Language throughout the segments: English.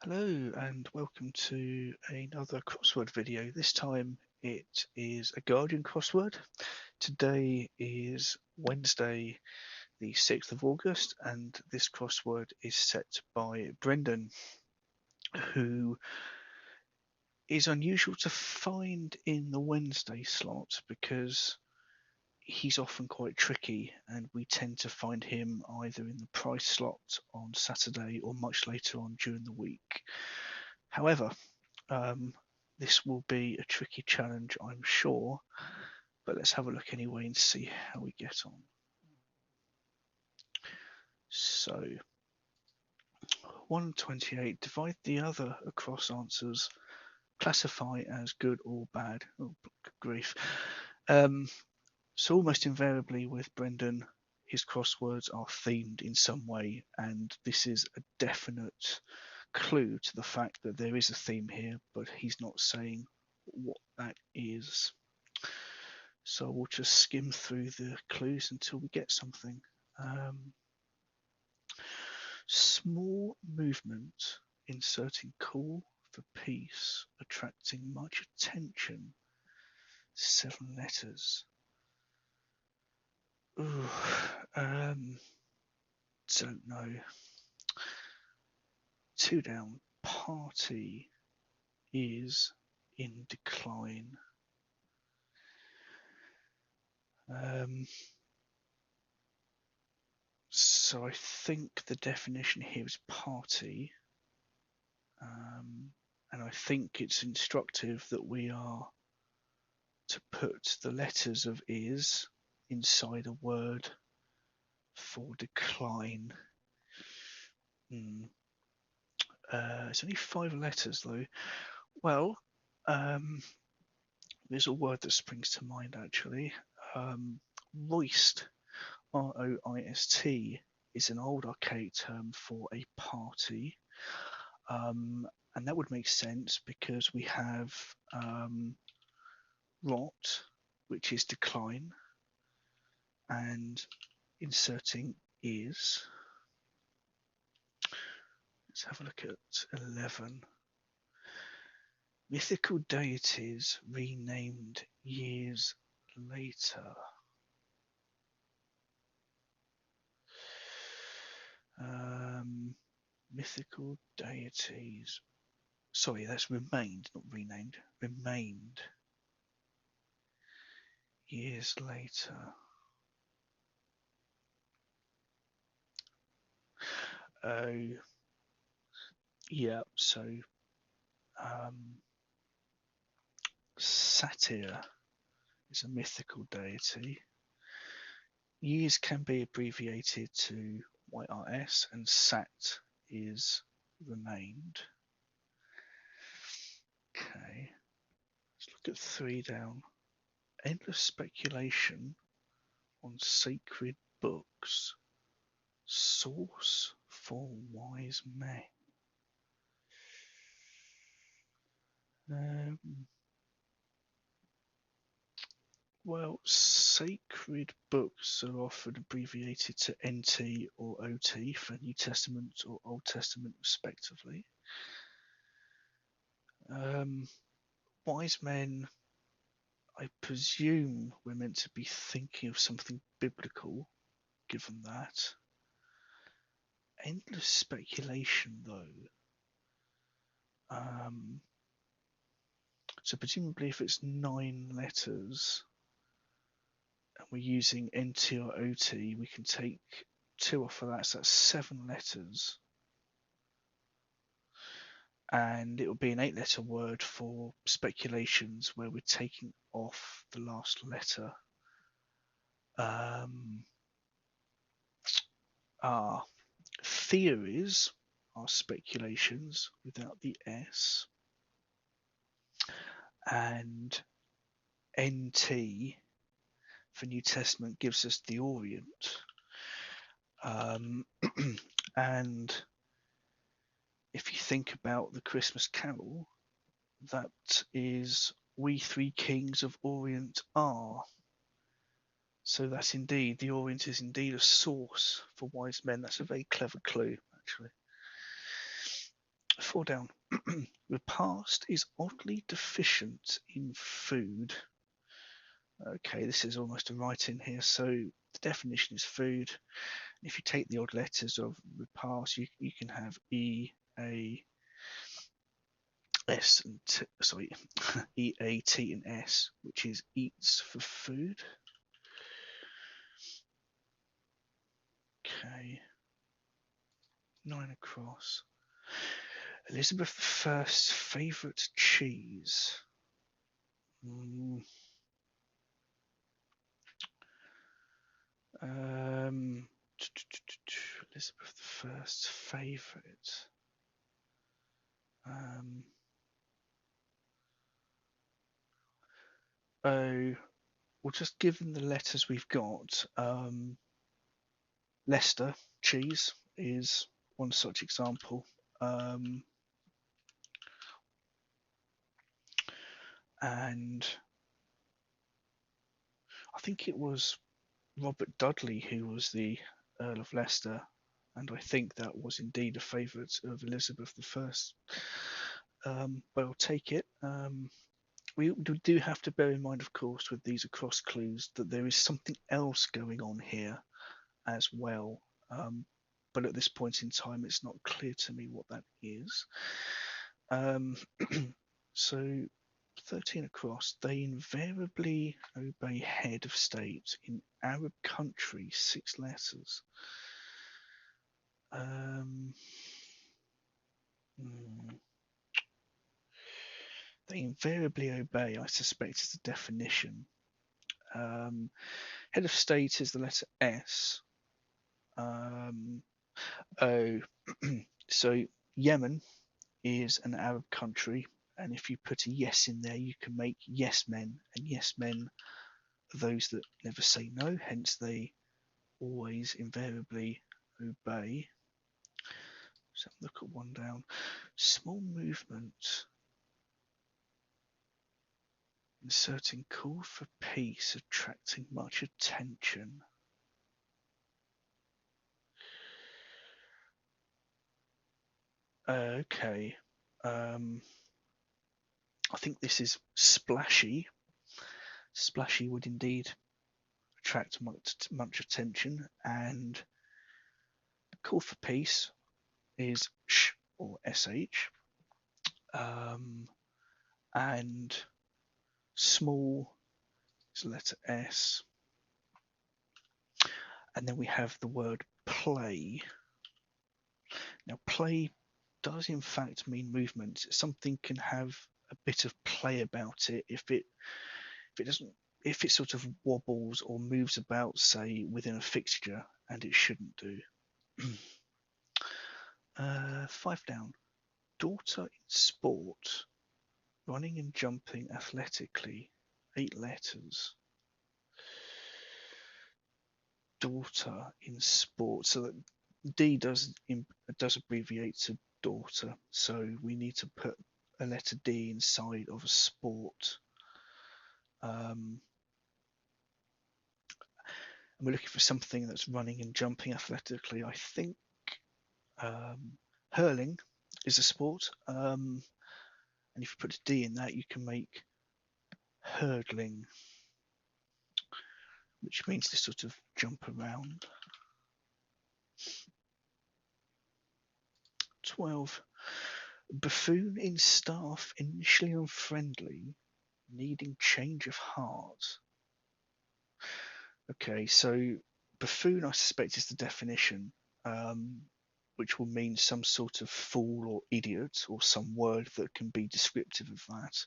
Hello and welcome to another crossword video. This time it is a Guardian crossword. Today is Wednesday the 6th of August and this crossword is set by Brendan, who is unusual to find in the Wednesday slot because he's often quite tricky and we tend to find him either in the price slot on Saturday or much later on during the week. However, this will be a tricky challenge, I'm sure, but let's have a look anyway and see how we get on. So, 128, divide the other across answers, classify as good or bad. Oh, good grief. So almost invariably with Brendan, his crosswords are themed in some way, and this is a definite clue to the fact that there is a theme here, but he's not saying what that is. So we'll just skim through the clues until we get something. Small movement, inserting cool for peace, attracting much attention. 7 letters. Ooh, don't know. 2 down. Party is in decline. So I think the definition here is party, and I think it's instructive that we are to put the letters of is inside a word for decline. It's only 5 letters though. Well, there's a word that springs to mind actually. Roist, R-O-I-S-T, is an old archaic term for a party. And that would make sense because we have rot, which is decline, and inserting is. Let's have a look at 11. Mythical deities renamed years later. Mythical deities. Sorry, that's remained, not renamed. Remained years later. Oh, yeah. So, Satyr is a mythical deity. Years can be abbreviated to YRS, and Sat is remained. Okay, let's look at 3 down. Endless speculation on sacred books. Source for wise men. Well, sacred books are often abbreviated to NT or OT for New Testament or Old Testament respectively. Wise men, I presume we're meant to be thinking of something biblical, given that. Endless speculation, though. So presumably if it's 9 letters and we're using NT or OT, we can take 2 off of that, so that's 7 letters. And it will be an 8-letter word for speculations where we're taking off the last letter. Theories are speculations without the S. And NT for New Testament gives us the Orient. And if you think about the Christmas Carol, that is we 3 kings of Orient are. So that's indeed, the Orient is indeed a source for wise men. That's a very clever clue, actually. 4 down. Repast is oddly deficient in food. Okay, this is almost a write-in here. So the definition is food. If you take the odd letters of repast, you can have E, A, S, and T, sorry, E, A, T, and S, which is eats for food. Okay. 9 across. Elizabeth I's favourite cheese. Elizabeth I's favourite. Oh, well, just given the letters we've got, Leicester cheese is one such example. And I think it was Robert Dudley who was the Earl of Leicester, and I think that was indeed a favourite of Elizabeth I. But I'll take it. We do have to bear in mind, of course, with these across clues, that there is something else going on here as well. But at this point in time, it's not clear to me what that is. So 13 across, they invariably obey head of state in Arab country, 6 letters. They invariably obey, I suspect, is the definition. Head of state is the letter S. So Yemen is an Arab country, and if you put a yes in there, you can make yes men, and yes men are those that never say no, hence they always invariably obey. So look at 1 down. Small movement. Inserting call for peace, attracting much attention. Okay. I think this is splashy. Splashy would indeed attract much attention, and call for peace is sh or sh, and small is letter S, and then we have the word play. Now, play does in fact mean movement. Something can have a bit of play about it if it sort of wobbles or moves about, say, within a fixture, and it shouldn't do. 5 down. Daughter in sport, running and jumping athletically, 8 letters. Daughter in sport, so that D does abbreviate to daughter, so we need to put a letter D inside of a sport. And we're looking for something that's running and jumping athletically. I think hurling is a sport, and if you put a D in that, you can make hurdling, which means to sort of jump around. 12. Buffoon in staff, initially unfriendly, needing change of heart. Okay, so buffoon, I suspect, is the definition, which will mean some sort of fool or idiot, or some word that can be descriptive of that.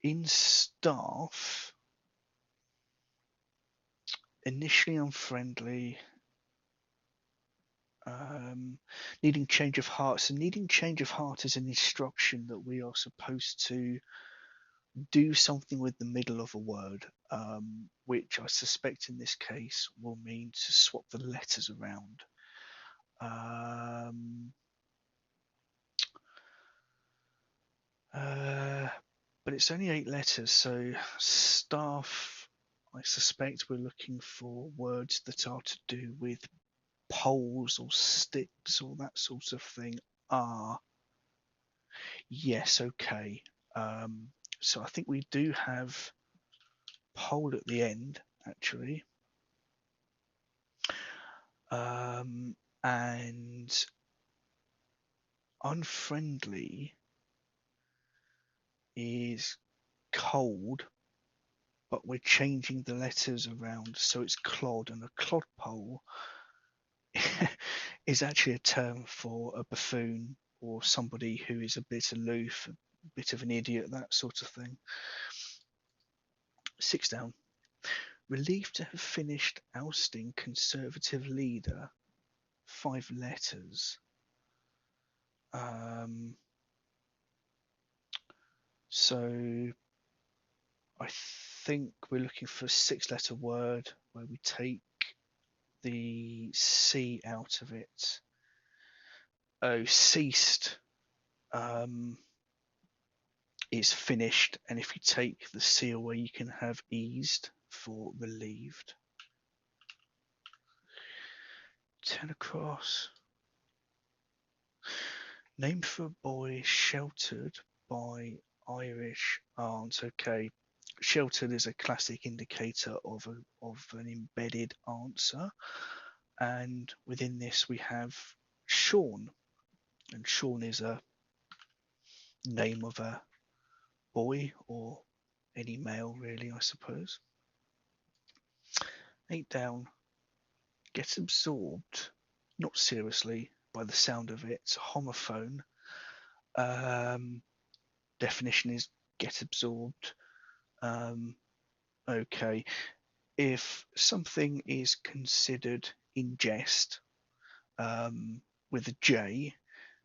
In staff, initially unfriendly, needing change of heart. So needing change of heart is an instruction that we are supposed to do something with the middle of a word, which I suspect in this case will mean to swap the letters around. But it's only 8 letters, so staff, I suspect we're looking for words that are to do with poles or sticks or that sort of thing are. Yes, okay. So I think we do have pole at the end, actually. And unfriendly is cold, but we're changing the letters around, so it's clod, and a clodpole is actually a term for a buffoon or somebody who is a bit aloof, a bit of an idiot, that sort of thing. 6 down. Relieved to have finished ousting Conservative leader. 5 letters. So I think we're looking for a 6-letter word where we take the C out of it. Oh, ceased is finished, and if you take the C away, you can have eased for relieved. 10 across. Name for a boy sheltered by Irish aunt. Okay, sheltered is a classic indicator of an embedded answer, and within this we have Sean, and Sean is a name of a boy or any male, really, I suppose. 8 down. Gets absorbed, not seriously, by the sound of it. Homophone. Definition is get absorbed. Okay. If something is considered in jest with a J,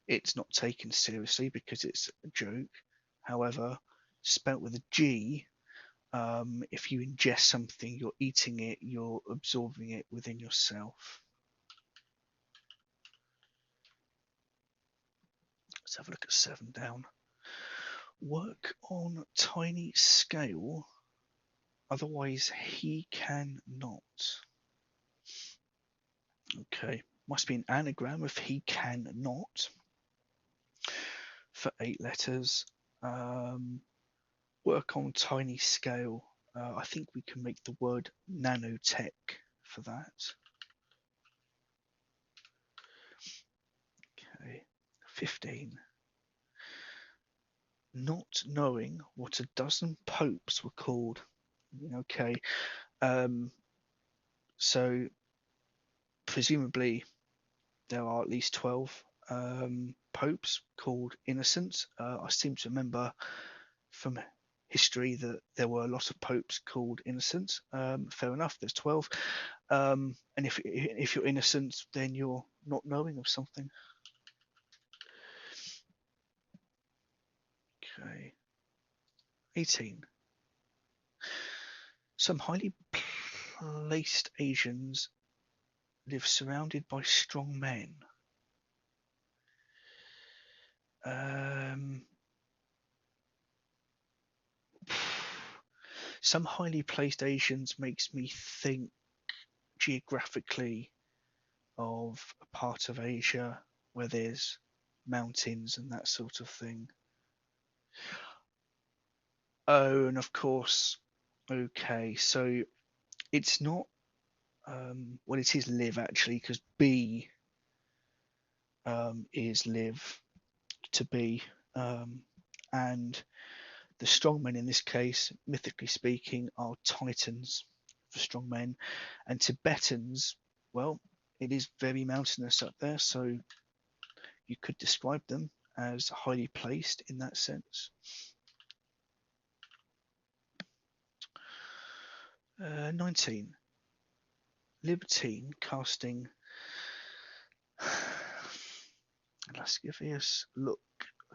it's not taken seriously because it's a joke. However, spelt with a G, if you ingest something, you're eating it, you're absorbing it within yourself. Let's have a look at 7 down. Work on tiny scale, otherwise he can not. Okay, must be an anagram of he can not for 8 letters. Work on tiny scale. I think we can make the word nanotech for that. Okay, 15. Not knowing what a dozen popes were called. Okay, so presumably there are at least 12 popes called innocents. I seem to remember from history that there were a lot of popes called innocents. Fair enough, there's 12. And if you're innocent, then you're not knowing of something. Okay. 18. Some highly placed Asians live surrounded by strong men. Some highly placed Asians makes me think geographically of a part of Asia where there's mountains and that sort of thing. Oh, and of course, okay, so it's not, well, it is live actually, because B is live, to be, and the strongmen in this case, mythically speaking, are Titans for strongmen, and Tibetans, well, it is very mountainous up there, so you could describe them as highly placed in that sense. 19. Libertine casting a lascivious look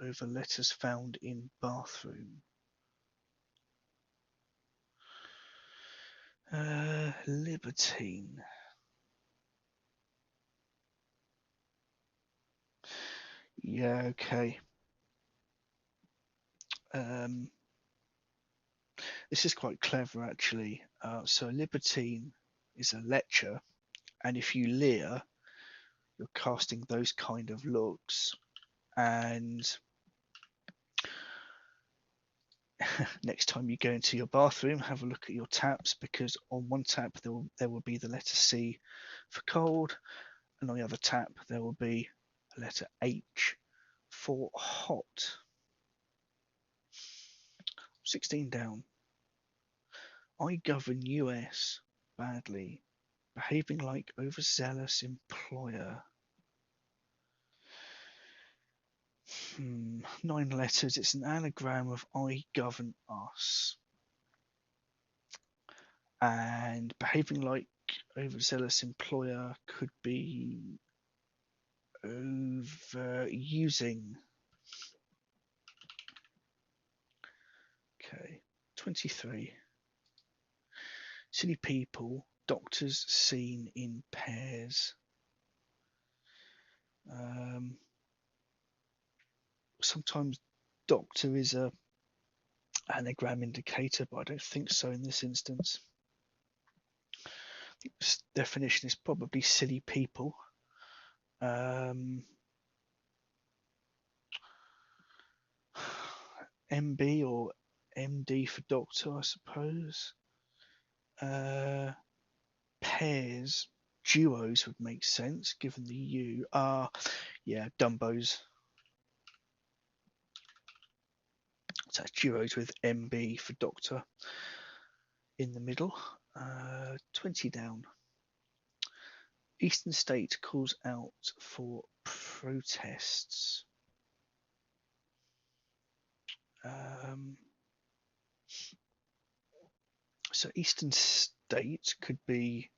over letters found in bathroom. Libertine. Yeah, okay. This is quite clever, actually. So libertine is a lecher, and if you leer, you're casting those kind of looks. And next time you go into your bathroom, have a look at your taps, because on one tap there will be the letter C for cold, and on the other tap there will be a letter H for hot. 16 down. I govern US badly, behaving like overzealous employer. 9 letters. It's an anagram of I govern us. And behaving like overzealous employer could be overusing. Okay, 23. Silly people, doctors seen in pairs. Sometimes doctor is a anagram indicator, but I don't think so in this instance. I think this definition is probably silly people. MB or MD for doctor, I suppose. Pairs, duos would make sense given the U. Yeah, Dumbos. So that's duos with MB for doctor in the middle. 20 down. Eastern state calls out for protests. So Eastern state could be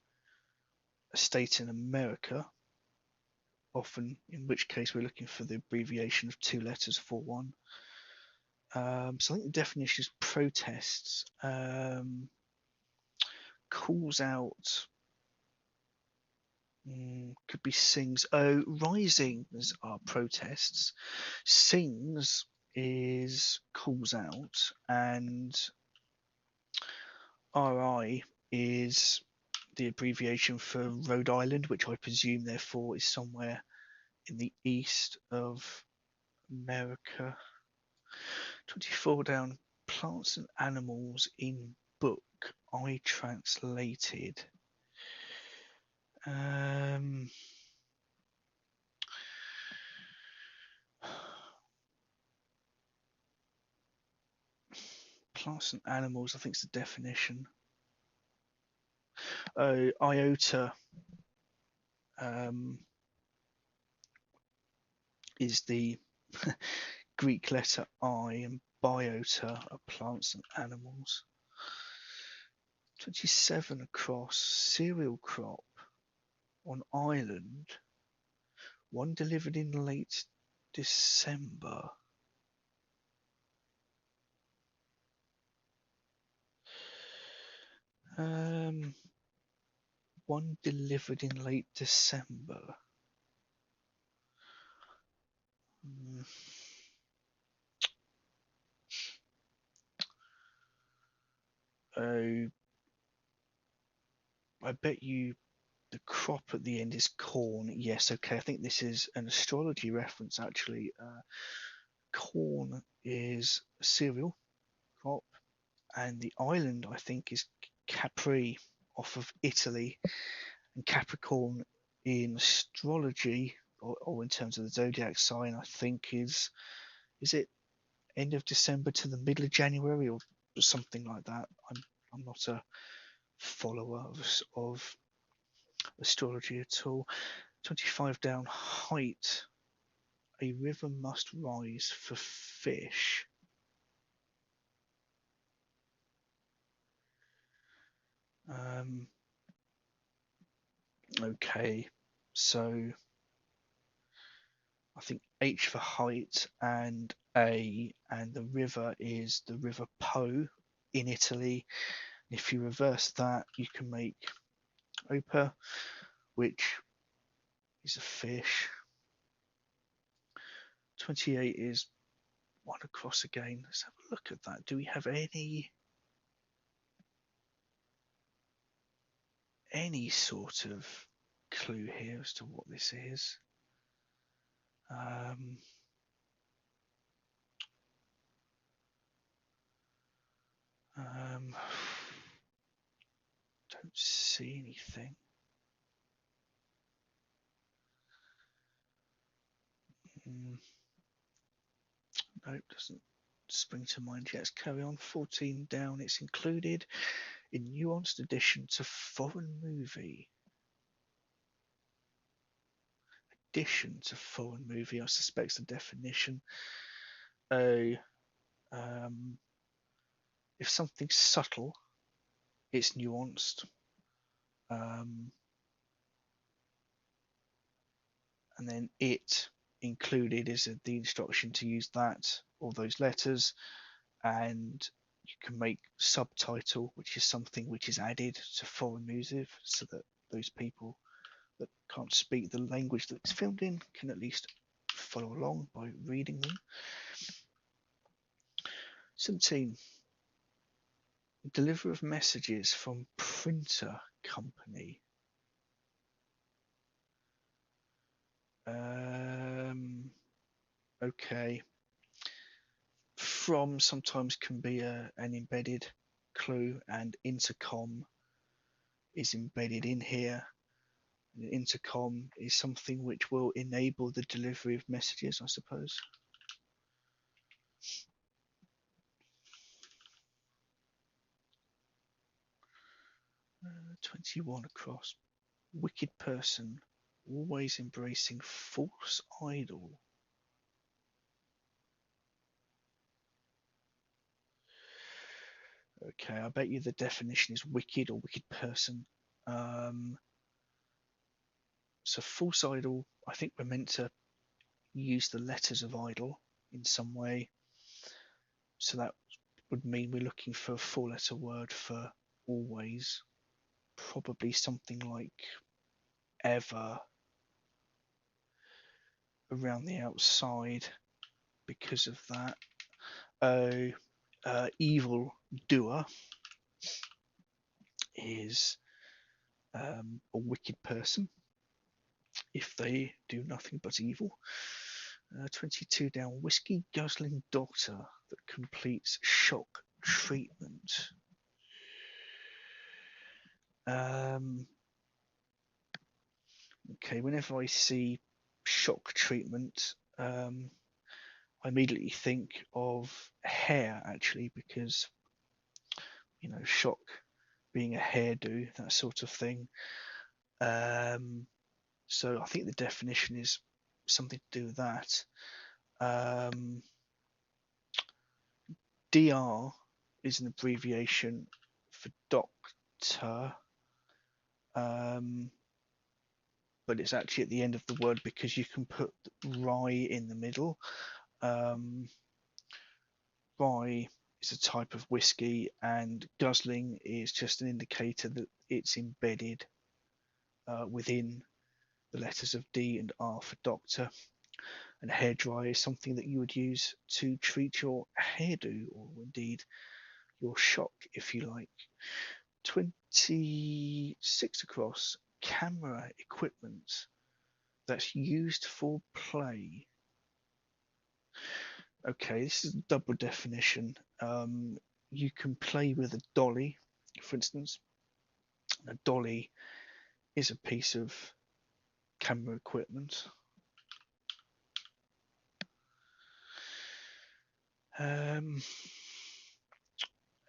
a state in America, often, in which case we're looking for the abbreviation of 2 letters for one. So I think the definition is protests. Calls out, could be sings. Oh, risings are protests. Sings is calls out, and RI is the abbreviation for Rhode Island, which I presume therefore is somewhere in the east of America. 24 down. Plants and animals in book. I translated. Plants and animals, I think it's the definition. Oh, iota is the Greek letter I, and biota are plants and animals. 27 across. Cereal crop on island. One delivered in late December. One delivered in late December. Oh, I bet you the crop at the end is corn. Yes, okay. I think this is an astrology reference, actually. Corn is a cereal crop, and the island, I think, is Capri, off of Italy. And Capricorn in astrology, or in terms of the zodiac sign, I think is it end of December to the middle of January, or something like that. I'm not a follower of astrology at all. 25 down. Height. A river must rise for fish. Okay, so I think H for height and A, and the river is the River Po in Italy. If you reverse that, you can make Opa, which is a fish. 28 is one across again. Let's have a look at that. Do we have any sort of clue here as to what this is. Don't see anything. Nope, doesn't spring to mind yet. Let's carry on. 14 down. It's included in nuanced addition to foreign movie. Addition to foreign movie. I suspect the definition. If something's subtle, it's nuanced. And then it included is the instruction to use that or those letters, and you can make subtitle, which is something which is added to foreign music so that those people that can't speak the language that it's filmed in can at least follow along by reading them. 17. Deliver of messages from printer company. Okay. From sometimes can be an embedded clue, and intercom is embedded in here. And an intercom is something which will enable the delivery of messages, I suppose. 21 across. Wicked person, always embracing false idol. Okay, I bet you the definition is wicked or wicked person. So false idol, I think we're meant to use the letters of idol in some way. So that would mean we're looking for a four-letter word for always. Probably something like ever around the outside because of that. Evil doer is a wicked person if they do nothing but evil. 22 down. Whiskey guzzling doctor that completes shock treatment. Okay, whenever I see shock treatment, I immediately think of hair, actually, because shock being a hairdo, that sort of thing. So I think the definition is something to do with that. DR is an abbreviation for doctor, but it's actually at the end of the word because you can put rye in the middle. Rye is a type of whiskey, and guzzling is just an indicator that it's embedded within the letters of D and R for doctor. And hairdryer is something that you would use to treat your hairdo, or indeed your shock, if you like. 26 across. Camera equipment that's used for play. Okay, this is a double definition. You can play with a dolly, for instance. A dolly is a piece of camera equipment.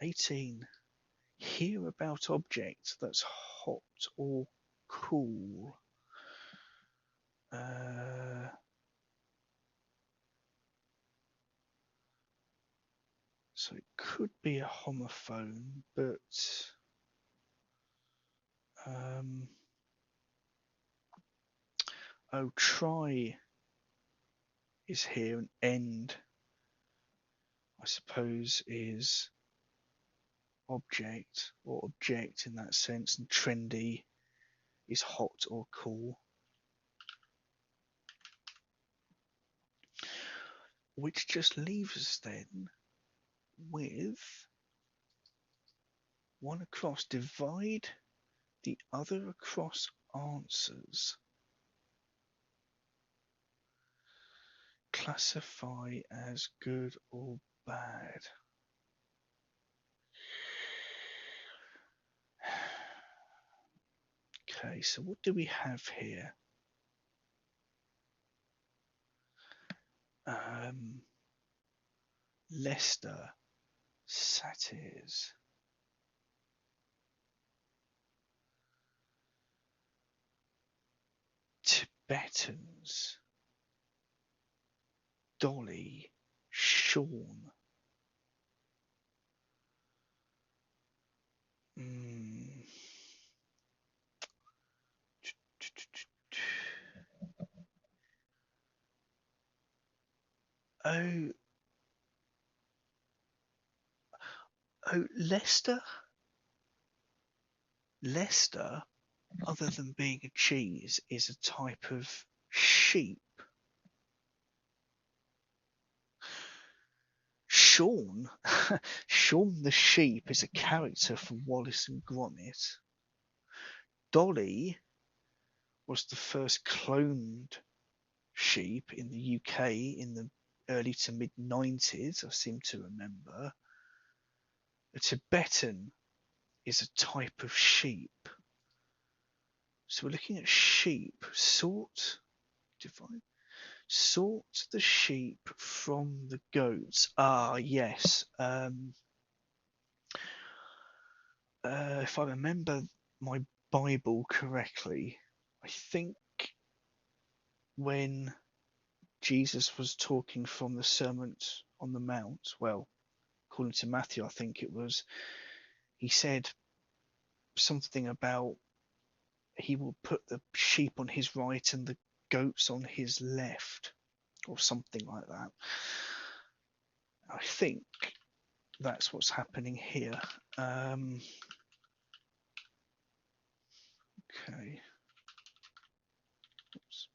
18. Hear about object that's hot or cool. So it could be a homophone, but try is here, and end, I suppose, is object or object in that sense, and trendy is hot or cool. Which just leaves us then with one across. Divide the other across answers. Classify as good or bad. Okay, so what do we have here? Leicester, Satyrs, Tibetans, Dolly, Sean. Oh, Leicester. Leicester, other than being a cheese, is a type of sheep. Sean, Sean the sheep is a character from Wallace and Gromit. Dolly was the first cloned sheep in the UK in the early to mid 90s, I seem to remember. A Tibetan is a type of sheep. So we're looking at sheep. Sort, define. Sort the sheep from the goats. Ah, yes. If I remember my Bible correctly, I think when Jesus was talking from the Sermon on the Mount, well, according to Matthew, I think it was, he said something about he will put the sheep on his right and the goats on his left, or something like that. I think that's what's happening here. Okay. Oops.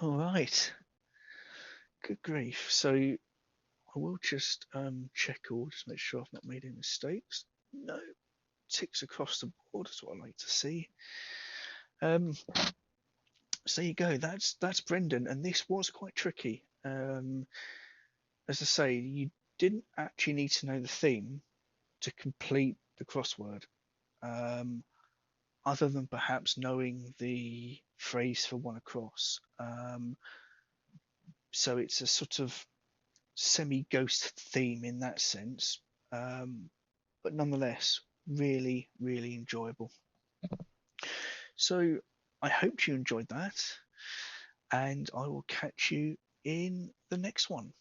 All right. Good grief. So I will just check all, just make sure I've not made any mistakes. No, ticks across the board is what I like to see. So there you go. That's Brendan, and this was quite tricky. As I say, you didn't actually need to know the theme to complete the crossword, other than perhaps knowing the phrase for one across. So it's a sort of semi-ghost theme in that sense, but nonetheless, really, really enjoyable. So I hope you enjoyed that, and I will catch you in the next one.